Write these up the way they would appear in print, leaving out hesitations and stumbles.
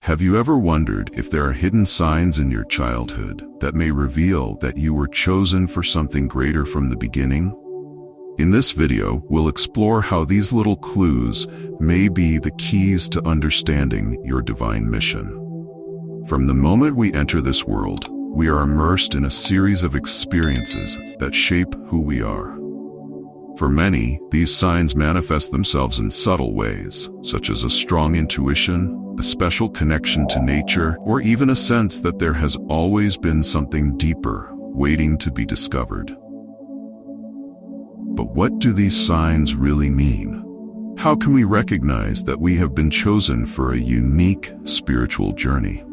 Have you ever wondered if there are hidden signs in your childhood that may reveal that you were chosen for something greater from the beginning? In this video, we'll explore how these little clues may be the keys to understanding your divine mission. From the moment we enter this world, we are immersed in a series of experiences that shape who we are. For many, these signs manifest themselves in subtle ways, such as a strong intuition, a special connection to nature, or even a sense that there has always been something deeper waiting to be discovered. But what do these signs really mean? How can we recognize that we have been chosen for a unique spiritual journey?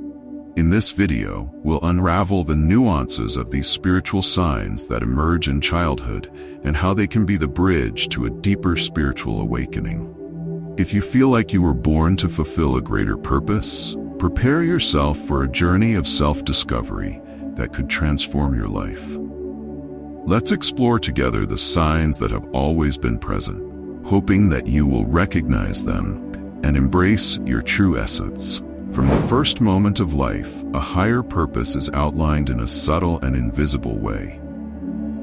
In this video, we'll unravel the nuances of these spiritual signs that emerge in childhood and how they can be the bridge to a deeper spiritual awakening. If you feel like you were born to fulfill a greater purpose, prepare yourself for a journey of self-discovery that could transform your life. Let's explore together the signs that have always been present, hoping that you will recognize them and embrace your true essence. From the first moment of life, a higher purpose is outlined in a subtle and invisible way.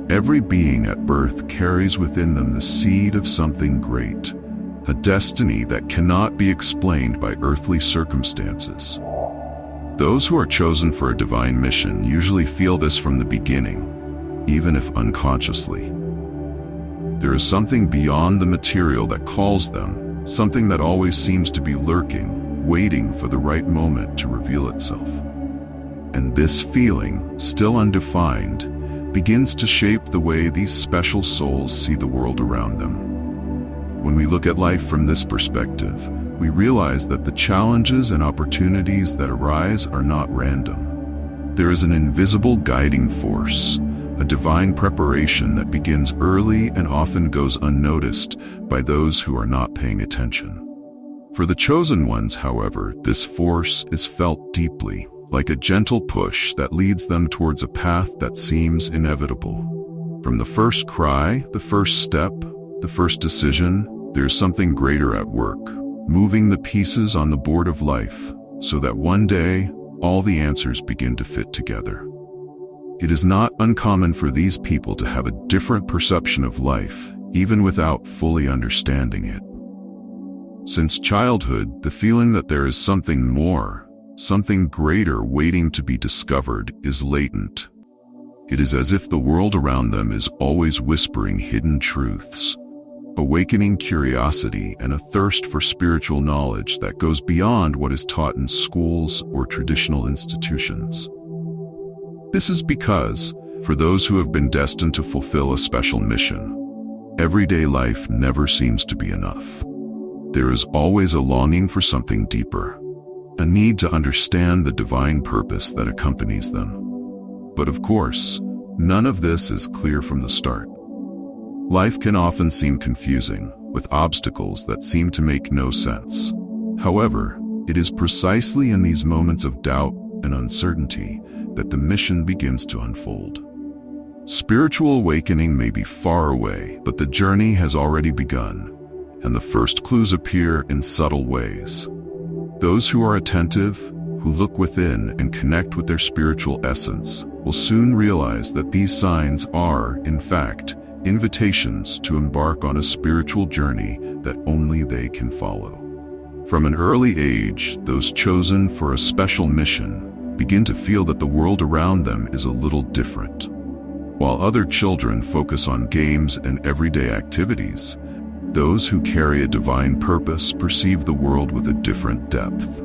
Every being at birth carries within them the seed of something great, a destiny that cannot be explained by earthly circumstances. Those who are chosen for a divine mission usually feel this from the beginning, even if unconsciously. There is something beyond the material that calls them, something that always seems to be lurking, waiting for the right moment to reveal itself. And this feeling, still undefined, begins to shape the way these special souls see the world around them. When we look at life from this perspective, we realize that the challenges and opportunities that arise are not random. There is an invisible guiding force, a divine preparation that begins early and often goes unnoticed by those who are not paying attention. For the chosen ones, however, this force is felt deeply, like a gentle push that leads them towards a path that seems inevitable. From the first cry, the first step, the first decision, there's something greater at work, moving the pieces on the board of life, so that one day, all the answers begin to fit together. It is not uncommon for these people to have a different perception of life, even without fully understanding it. Since childhood, the feeling that there is something more, something greater waiting to be discovered is latent. It is as if the world around them is always whispering hidden truths, awakening curiosity and a thirst for spiritual knowledge that goes beyond what is taught in schools or traditional institutions. This is because, for those who have been destined to fulfill a special mission, everyday life never seems to be enough. There is always a longing for something deeper, a need to understand the divine purpose that accompanies them. But of course, none of this is clear from the start. Life can often seem confusing, with obstacles that seem to make no sense. However, it is precisely in these moments of doubt and uncertainty that the mission begins to unfold. Spiritual awakening may be far away, but the journey has already begun, and the first clues appear in subtle ways. Those who are attentive, who look within and connect with their spiritual essence, will soon realize that these signs are, in fact, invitations to embark on a spiritual journey that only they can follow. From an early age, those chosen for a special mission begin to feel that the world around them is a little different. While other children focus on games and everyday activities, those who carry a divine purpose perceive the world with a different depth.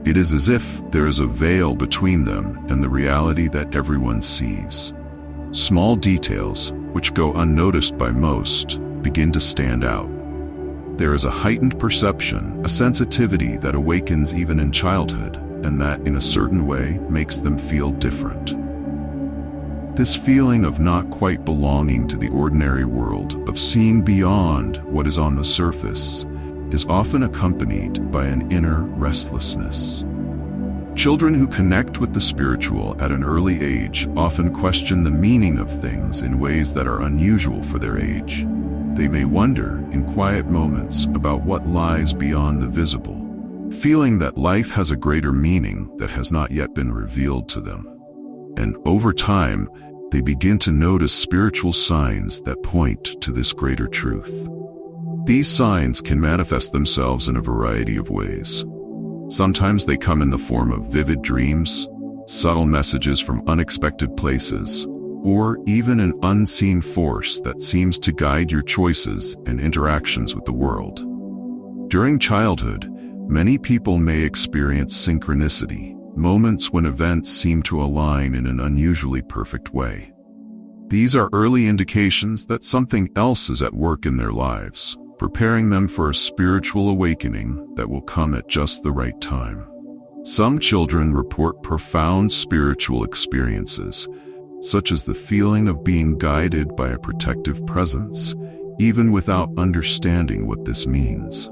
It is as if there is a veil between them and the reality that everyone sees. Small details, which go unnoticed by most, begin to stand out. There is a heightened perception, a sensitivity that awakens even in childhood, and that, in a certain way, makes them feel different. This feeling of not quite belonging to the ordinary world, of seeing beyond what is on the surface, is often accompanied by an inner restlessness. Children who connect with the spiritual at an early age often question the meaning of things in ways that are unusual for their age. They may wonder, in quiet moments, about what lies beyond the visible, feeling that life has a greater meaning that has not yet been revealed to them. And over time, they begin to notice spiritual signs that point to this greater truth. These signs can manifest themselves in a variety of ways. Sometimes they come in the form of vivid dreams, subtle messages from unexpected places, or even an unseen force that seems to guide your choices and interactions with the world. During childhood, many people may experience synchronicity, moments when events seem to align in an unusually perfect way. These are early indications that something else is at work in their lives, preparing them for a spiritual awakening that will come at just the right time. Some children report profound spiritual experiences, such as the feeling of being guided by a protective presence, even without understanding what this means.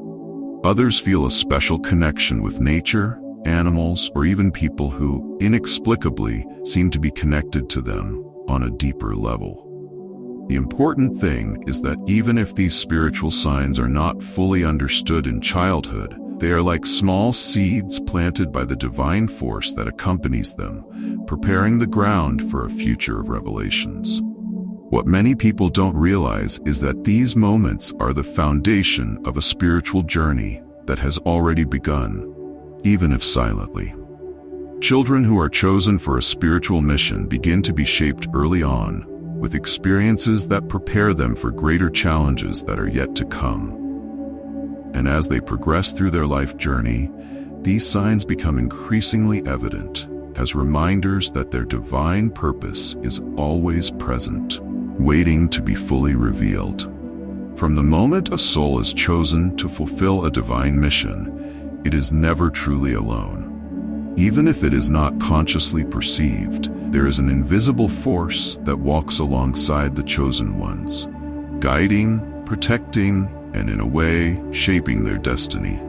Others feel a special connection with nature, animals, or even people who, inexplicably, seem to be connected to them on a deeper level. The important thing is that even if these spiritual signs are not fully understood in childhood, they are like small seeds planted by the divine force that accompanies them, preparing the ground for a future of revelations. What many people don't realize is that these moments are the foundation of a spiritual journey that has already begun, even if silently. Children who are chosen for a spiritual mission begin to be shaped early on, with experiences that prepare them for greater challenges that are yet to come. And as they progress through their life journey, these signs become increasingly evident as reminders that their divine purpose is always present, waiting to be fully revealed. From the moment a soul is chosen to fulfill a divine mission, it is never truly alone. Even if it is not consciously perceived, there is an invisible force that walks alongside the chosen ones, guiding, protecting, and in a way, shaping their destiny.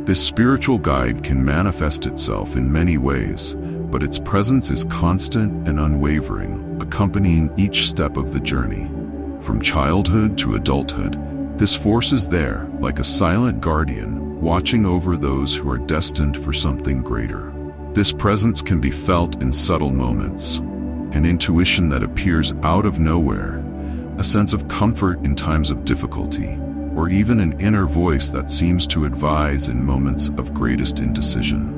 This spiritual guide can manifest itself in many ways, but its presence is constant and unwavering, accompanying each step of the journey. From childhood to adulthood, this force is there, like a silent guardian, watching over those who are destined for something greater. This presence can be felt in subtle moments, an intuition that appears out of nowhere, a sense of comfort in times of difficulty, or even an inner voice that seems to advise in moments of greatest indecision.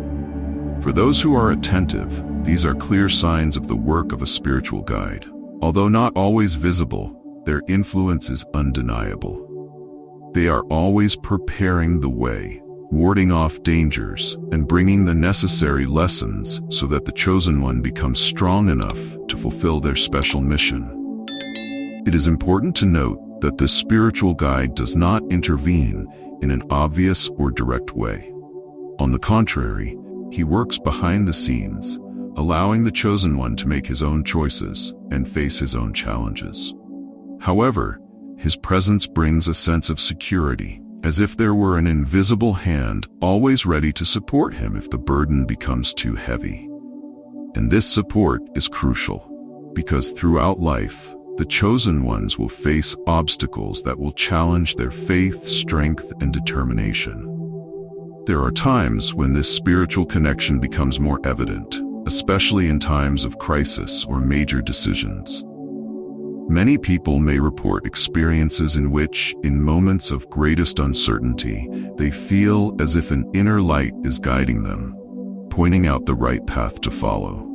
For those who are attentive, these are clear signs of the work of a spiritual guide. Although not always visible, their influence is undeniable. They are always preparing the way, warding off dangers, and bringing the necessary lessons so that the chosen one becomes strong enough to fulfill their special mission. It is important to note that this spiritual guide does not intervene in an obvious or direct way. On the contrary, he works behind the scenes, allowing the chosen one to make his own choices and face his own challenges. However, his presence brings a sense of security, as if there were an invisible hand always ready to support him if the burden becomes too heavy. And this support is crucial, because throughout life, the chosen ones will face obstacles that will challenge their faith, strength, and determination. There are times when this spiritual connection becomes more evident, especially in times of crisis or major decisions. Many people may report experiences in which, in moments of greatest uncertainty, they feel as if an inner light is guiding them, pointing out the right path to follow.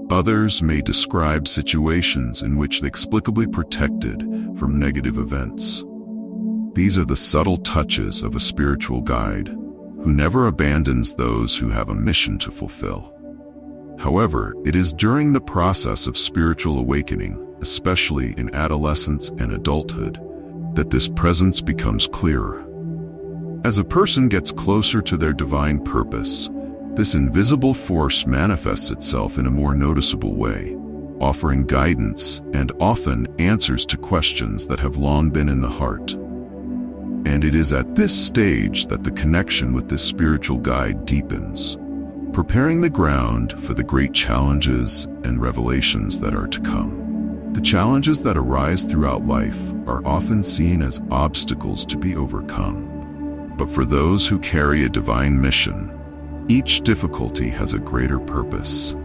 Others may describe situations in which they inexplicably protected from negative events. These are the subtle touches of a spiritual guide, who never abandons those who have a mission to fulfill. However, it is during the process of spiritual awakening, especially in adolescence and adulthood, that this presence becomes clearer. As a person gets closer to their divine purpose, this invisible force manifests itself in a more noticeable way, offering guidance and often answers to questions that have long been in the heart. And it is at this stage that the connection with this spiritual guide deepens, preparing the ground for the great challenges and revelations that are to come. The challenges that arise throughout life are often seen as obstacles to be overcome. But for those who carry a divine mission, each difficulty has a greater purpose.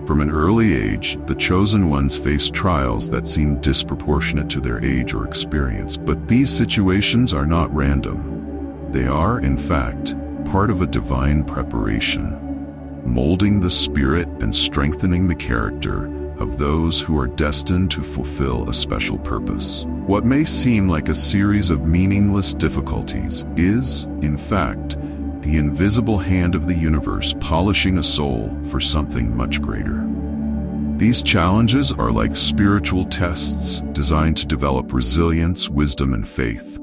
From an early age, the chosen ones face trials that seem disproportionate to their age or experience, but these situations are not random. They are, in fact, part of a divine preparation, molding the spirit and strengthening the character of those who are destined to fulfill a special purpose. What may seem like a series of meaningless difficulties is, in fact, the invisible hand of the universe polishing a soul for something much greater. These challenges are like spiritual tests designed to develop resilience, wisdom, and faith.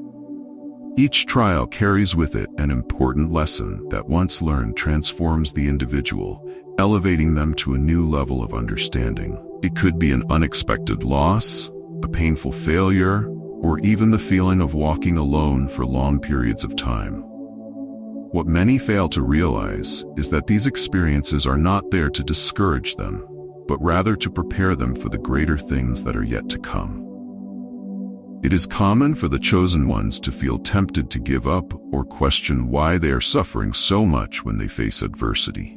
Each trial carries with it an important lesson that, once learned, transforms the individual, elevating them to a new level of understanding. It could be an unexpected loss, a painful failure, or even the feeling of walking alone for long periods of time. What many fail to realize is that these experiences are not there to discourage them, but rather to prepare them for the greater things that are yet to come. It is common for the chosen ones to feel tempted to give up or question why they are suffering so much when they face adversity.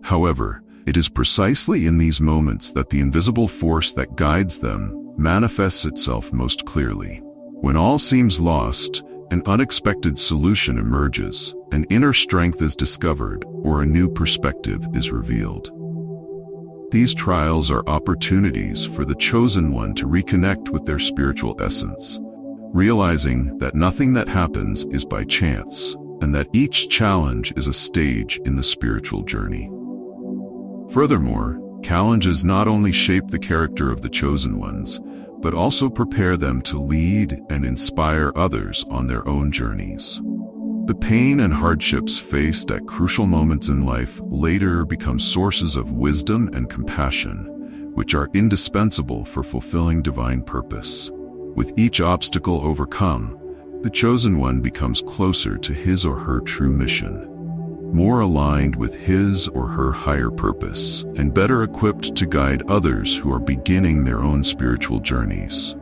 However, it is precisely in these moments that the invisible force that guides them manifests itself most clearly. When all seems lost, an unexpected solution emerges, an inner strength is discovered, or a new perspective is revealed. These trials are opportunities for the chosen one to reconnect with their spiritual essence, realizing that nothing that happens is by chance, and that each challenge is a stage in the spiritual journey. Furthermore, challenges not only shape the character of the chosen ones, but also prepare them to lead and inspire others on their own journeys. The pain and hardships faced at crucial moments in life later become sources of wisdom and compassion, which are indispensable for fulfilling divine purpose. With each obstacle overcome, the chosen one becomes closer to his or her true mission, more aligned with his or her higher purpose, and better equipped to guide others who are beginning their own spiritual journeys.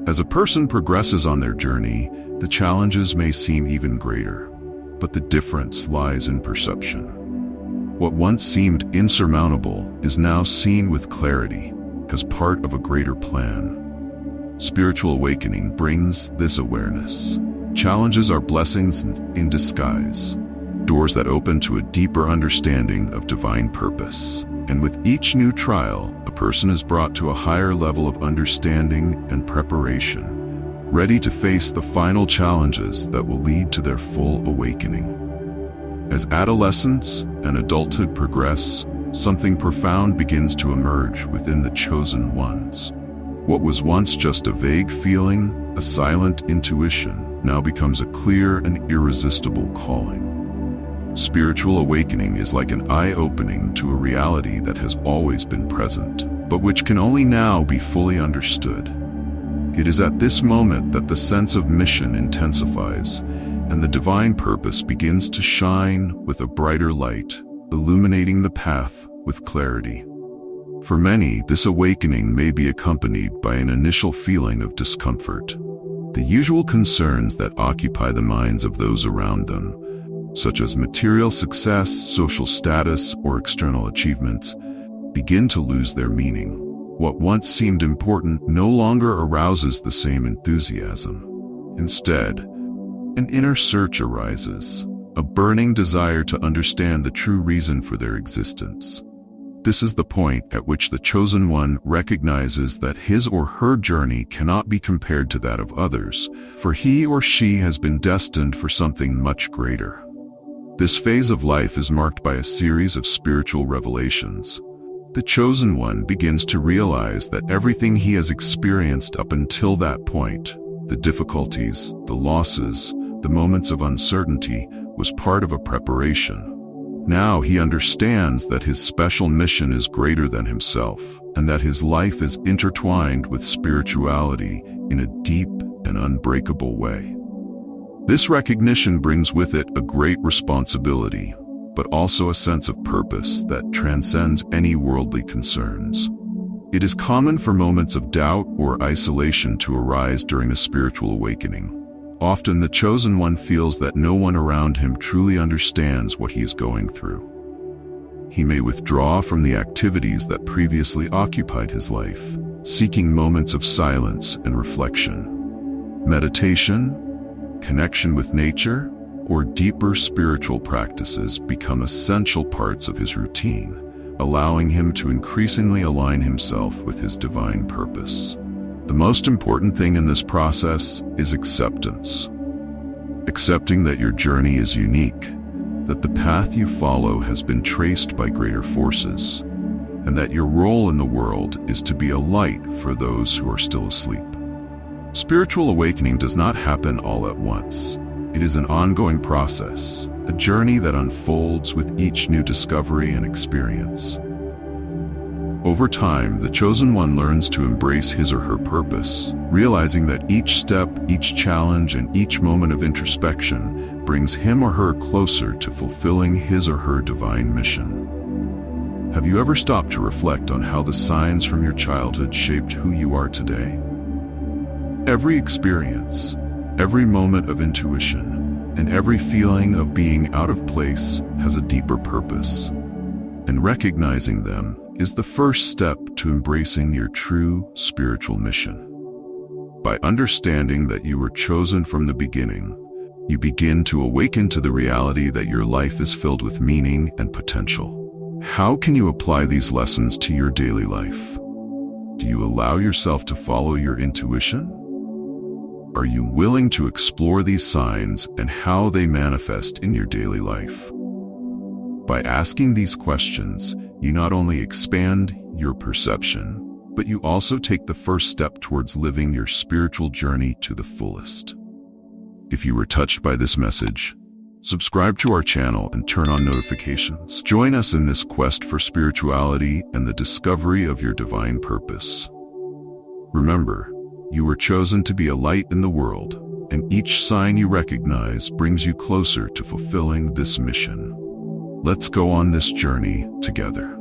As a person progresses on their journey, the challenges may seem even greater, but the difference lies in perception. What once seemed insurmountable is now seen with clarity as part of a greater plan. Spiritual awakening brings this awareness. Challenges are blessings in disguise, doors that open to a deeper understanding of divine purpose. And with each new trial, a person is brought to a higher level of understanding and preparation, ready to face the final challenges that will lead to their full awakening. As adolescence and adulthood progress, something profound begins to emerge within the chosen ones. What was once just a vague feeling, a silent intuition, now becomes a clear and irresistible calling. Spiritual awakening is like an eye-opening to a reality that has always been present, but which can only now be fully understood. It is at this moment that the sense of mission intensifies, and the divine purpose begins to shine with a brighter light, illuminating the path with clarity. For many, this awakening may be accompanied by an initial feeling of discomfort. The usual concerns that occupy the minds of those around them, such as material success, social status, or external achievements, begin to lose their meaning. What once seemed important no longer arouses the same enthusiasm. Instead, an inner search arises, a burning desire to understand the true reason for their existence. This is the point at which the chosen one recognizes that his or her journey cannot be compared to that of others, for he or she has been destined for something much greater. This phase of life is marked by a series of spiritual revelations. The chosen one begins to realize that everything he has experienced up until that point, the difficulties, the losses, the moments of uncertainty, was part of a preparation. Now he understands that his special mission is greater than himself, and that his life is intertwined with spirituality in a deep and unbreakable way. This recognition brings with it a great responsibility, but also a sense of purpose that transcends any worldly concerns. It is common for moments of doubt or isolation to arise during a spiritual awakening, Often the chosen one feels that no one around him truly understands what he is going through. He may withdraw from the activities that previously occupied his life, seeking moments of silence and reflection. Meditation, connection with nature, or deeper spiritual practices become essential parts of his routine, allowing him to increasingly align himself with his divine purpose. The most important thing in this process is acceptance. Accepting that your journey is unique, that the path you follow has been traced by greater forces, and that your role in the world is to be a light for those who are still asleep. Spiritual awakening does not happen all at once. It is an ongoing process, a journey that unfolds with each new discovery and experience. Over time, the chosen one learns to embrace his or her purpose, realizing that each step, each challenge, and each moment of introspection brings him or her closer to fulfilling his or her divine mission. Have you ever stopped to reflect on how the signs from your childhood shaped who you are today? Every experience, every moment of intuition, and every feeling of being out of place has a deeper purpose, and recognizing them is the first step to embracing your true spiritual mission. By understanding that you were chosen from the beginning, you begin to awaken to the reality that your life is filled with meaning and potential. How can you apply these lessons to your daily life? Do you allow yourself to follow your intuition? Are you willing to explore these signs and how they manifest in your daily life? By asking these questions, you not only expand your perception, but you also take the first step towards living your spiritual journey to the fullest. If you were touched by this message, subscribe to our channel and turn on notifications. Join us in this quest for spirituality and the discovery of your divine purpose. Remember, you were chosen to be a light in the world, and each sign you recognize brings you closer to fulfilling this mission. Let's go on this journey together.